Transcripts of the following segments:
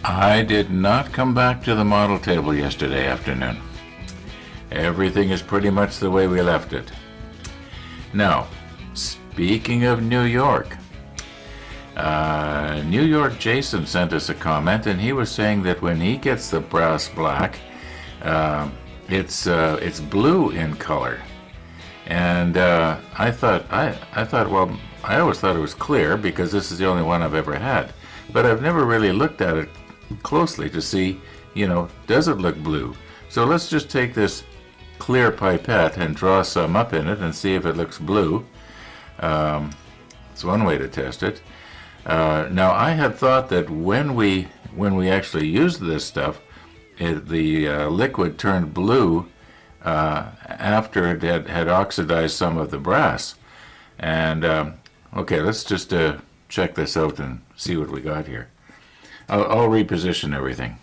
I did not come back to the model table yesterday afternoon. Everything is pretty much the way we left it. Now, speaking of New York, New York Jason sent us a comment, and he was saying that when he gets the brass black, it's blue in color. And I thought, well, I always thought it was clear because this is the only one I've ever had. But I've never really looked at it closely to see, does it look blue? So let's just take this clear pipette and draw some up in it and see if it looks blue. It's one way to test it. Now I had thought that when we actually used this stuff, the liquid turned blue after it had oxidized some of the brass. And okay, let's just check this out and see what we got here. I'll reposition everything.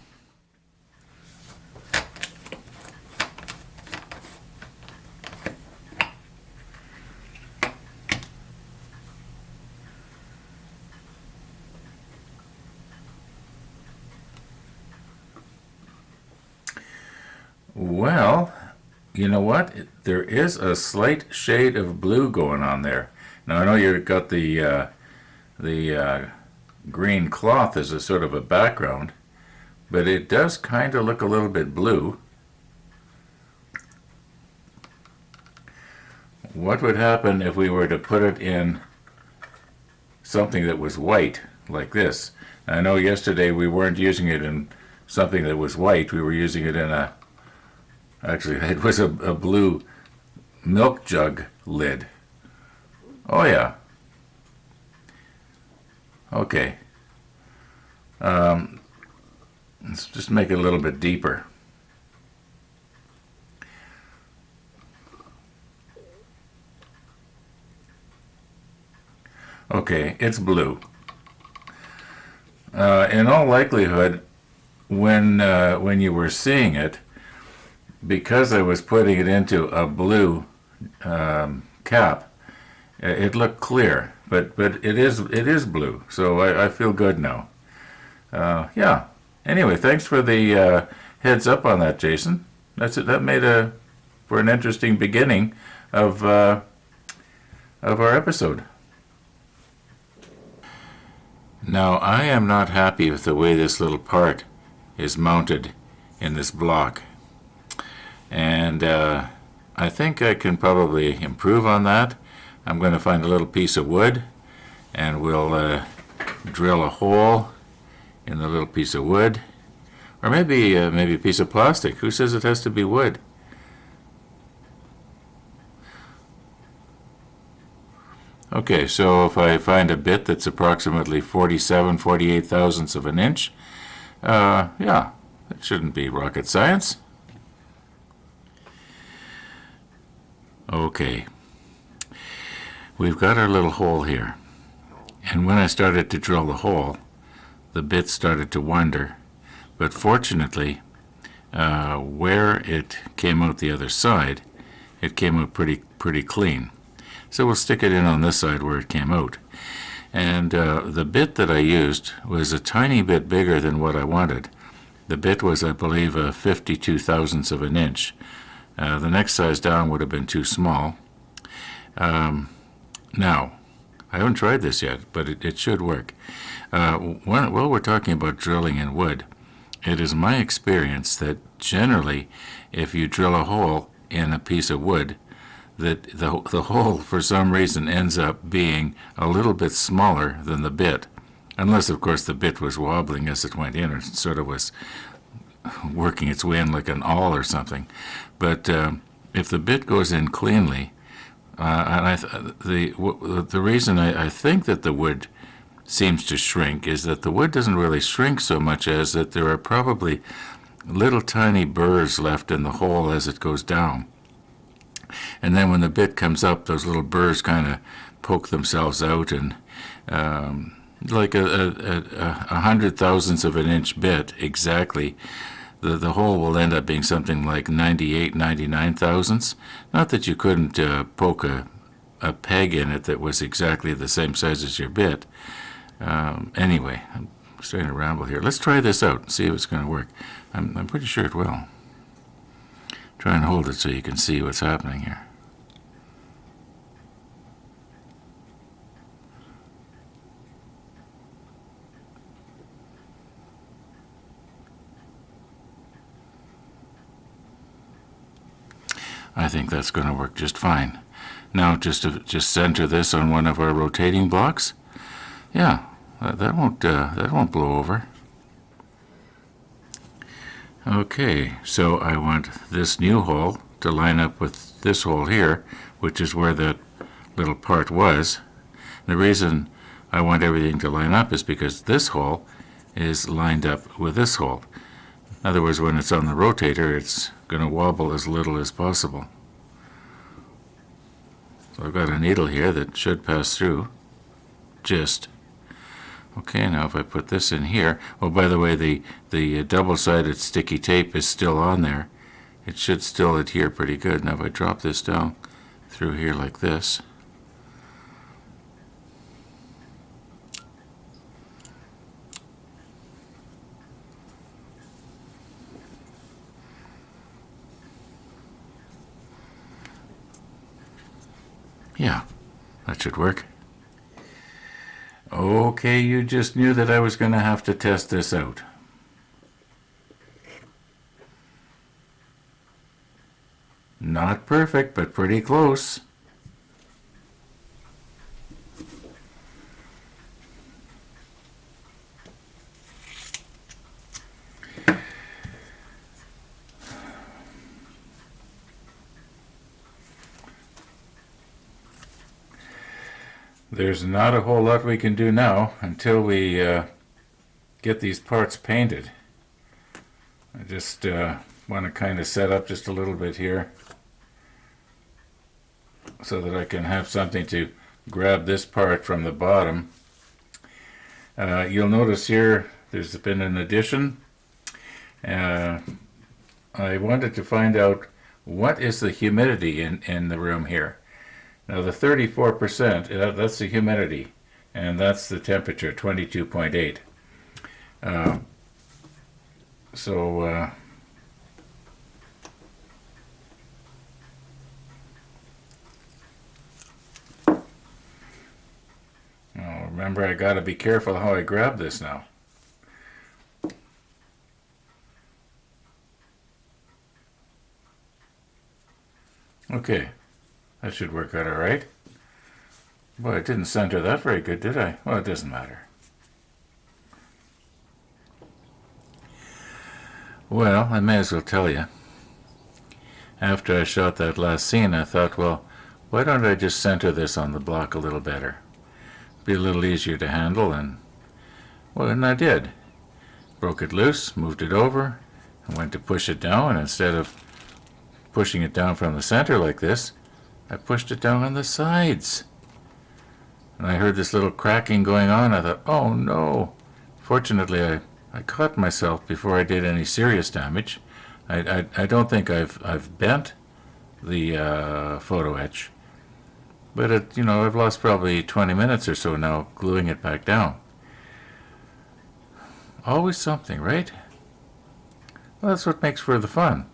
Well, you know what? There is a slight shade of blue going on there. Now I know you've got the green cloth as a sort of a background, but it does kind of look a little bit blue. What would happen if we were to put it in something that was white, like this? I know yesterday we weren't using it in something that was white. We were using it in actually it was a blue milk jug lid. Oh yeah. Okay. Let's just make it a little bit deeper. Okay, it's blue. In all likelihood, when you were seeing it, because I was putting it into a blue cap, it looked clear. But it is blue, so I feel good now. Yeah. Anyway, thanks for the heads up on that, Jason. That's it. That made for an interesting beginning of our episode. Now I am not happy with the way this little part is mounted in this block, and I think I can probably improve on that. I'm going to find a little piece of wood, and we'll drill a hole in the little piece of wood, or maybe a piece of plastic. Who says it has to be wood? Okay, so if I find a bit that's approximately 48 thousandths of an inch, yeah, it shouldn't be rocket science. Okay. We've got our little hole here, and when I started to drill the hole, the bits started to wander, but fortunately, where it came out the other side, it came out pretty clean. So we'll stick it in on this side where it came out. And the bit that I used was a tiny bit bigger than what I wanted. The bit was, I believe, 52 thousandths of an inch. The next size down would have been too small. Now, I haven't tried this yet, but it should work. While we're talking about drilling in wood, it is my experience that generally, if you drill a hole in a piece of wood, that the hole, for some reason, ends up being a little bit smaller than the bit. Unless, of course, the bit was wobbling as it went in, or sort of was working its way in like an awl or something. But if the bit goes in cleanly, and the reason I think that the wood seems to shrink is that the wood doesn't really shrink so much as that there are probably little tiny burrs left in the hole as it goes down. And then when the bit comes up, those little burrs kind of poke themselves out, and like a 100 thousandths of an inch bit exactly, the hole will end up being something like 99 thousandths. Not that you couldn't poke a peg in it that was exactly the same size as your bit. Anyway, starting to ramble here. Let's try this out and see if it's going to work. I'm pretty sure it will. Try and hold it so you can see what's happening here. I think that's going to work just fine. Now just center this on one of our rotating blocks. Yeah, that won't blow over. Okay, so I want this new hole to line up with this hole here, which is where that little part was. The reason I want everything to line up is because this hole is lined up with this hole. In other words, when it's on the rotator, it's going to wobble as little as possible. So I've got a needle here that should pass through. Just. Okay, now if I put this in here, oh, by the way, the double-sided sticky tape is still on there. It should still adhere pretty good. Now if I drop this down through here like this, yeah, that should work. Okay, you just knew that I was going to have to test this out. Not perfect, but pretty close. There's not a whole lot we can do now until we get these parts painted. I just want to kind of set up just a little bit here so that I can have something to grab this part from the bottom. You'll notice here there's been an addition. I wanted to find out what is the humidity in the room here. Now the 34%, that's the humidity, and that's the temperature, 22.8. Remember, I got to be careful how I grab this now. Okay. That should work out all right. Boy, I didn't center that very good, did I? Well, it doesn't matter. Well, I may as well tell you. After I shot that last scene, I thought, well, why don't I just center this on the block a little better? Be a little easier to handle, and I did. Broke it loose, moved it over, and went to push it down, and instead of pushing it down from the center like this, I pushed it down on the sides. And I heard this little cracking going on. I thought, oh no. Fortunately, I caught myself before I did any serious damage. I don't think I've bent the photo etch. But I've lost probably 20 minutes or so now gluing it back down. Always something, right? Well, that's what makes for the fun.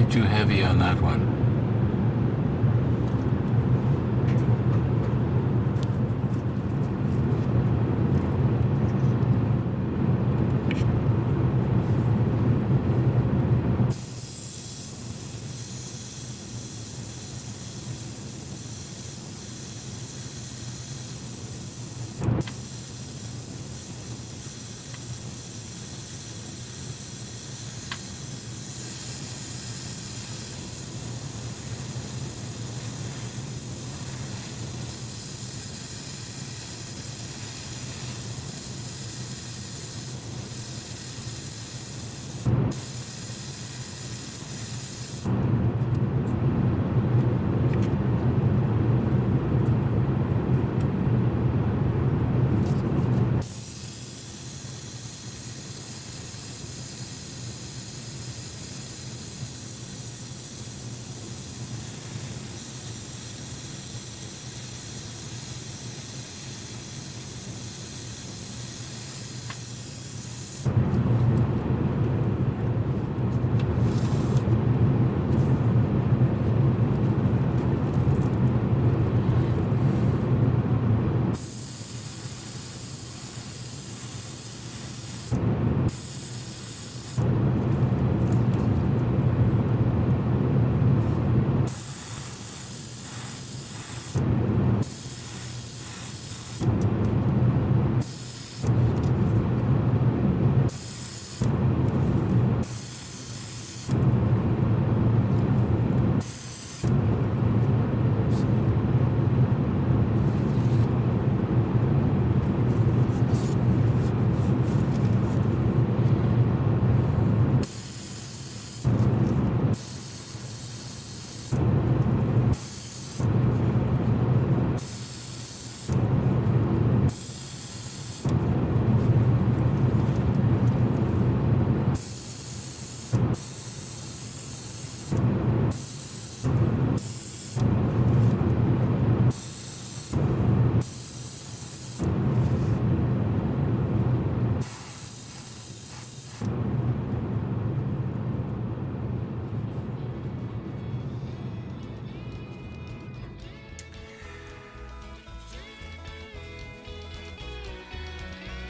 way too heavy on that one.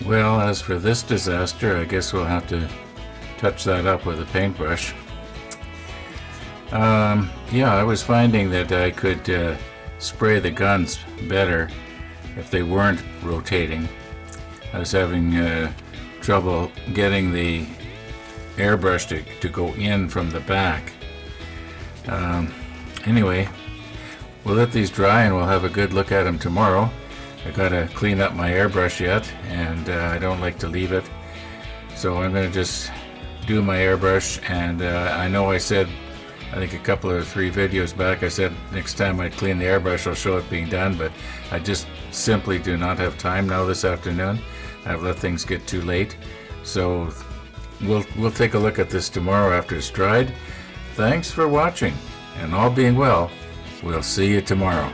Well, as for this disaster, I guess we'll have to touch that up with a paintbrush. Yeah, I was finding that I could spray the guns better if they weren't rotating. I was having trouble getting the airbrush to go in from the back. Anyway, we'll let these dry and we'll have a good look at them tomorrow. I gotta clean up my airbrush yet, and I don't like to leave it, so I'm gonna just do my airbrush. And I know I said, I think a couple or 3 videos back, I said next time I clean the airbrush I'll show it being done, but I just simply do not have time now this afternoon. I've let things get too late, so we'll take a look at this tomorrow after it's dried. Thanks for watching, and all being well, we'll see you tomorrow.